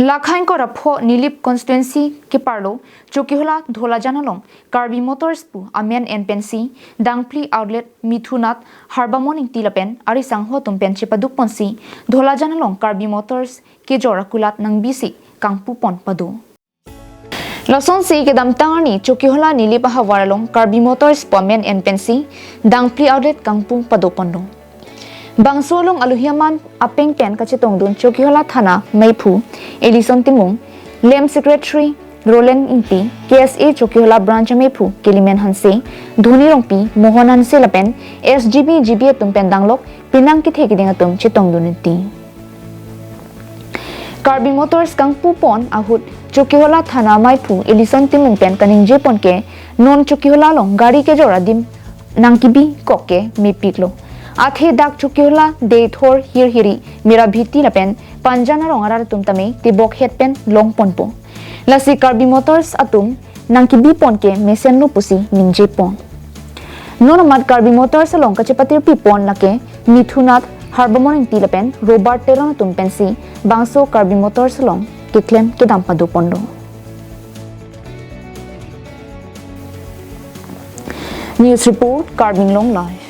लाखाइन को रफो नीलिप कॉन्स्टिट्यूएंसी के पार्लो चुकीहोला धोलाजान हलों कार्बी मोटर्स पु amen एनपेंसी dangpli outlet मिथुनाथ हार्बामोनिंग तिलापेन अरिसंग हो तुमपेन चिपदुक पोंसी धोलाजान हलों कार्बी मोटर्स के जोराकुलात नंगबीसी कांगपु पोन पदु लसन से के दमतांगनी चुकीहोला नीलिप हवारलों कार्बी मोटर्स पु अमेन एनपेंसी dangpli आउटलेट कांगपु पदो पोंडो Bangsolong aluhiaman apeng pen kacetong dun Chokiola Thana Meipu Elison Timung Lem Secretary Roland Inti KSA Chokiola Branch Meipu Kilimen Hanse Dhoni Rongpi Mohan Hanse Lapen SGB GB Tumpen Danglok Pinang ki thekiding atum chetong duniti Karbi Motors Kangpu Pon ahut Chokiola Thana Meipu Elison Timung pen kaningje pon ke non Chokiola long gari ke joradim nangkibi koke mepiklo आथे दाग चुकीला दे थोर हिर हिरी मेरा भीती लपेन पंजाना रोंगारा तुम तमे तिबोक head pen लोंग पोनपो लसी Karbi Motors अतुम नंकी B पोन के मेसेन no pussy निंजे पोन known मत कार्बी मोटर्स लोंग कचे पतिर पी पोन लके मिथुनाथ हार्बामोनिंग तिलपेन रोबर्ट टेरोन तुम पेंसी बांसो कार्बी मोटर्स लोंग किक्लेम के दामपदो पोंडो न्यूज़ रिपोर्ट कार्बिंग लोंग लाइव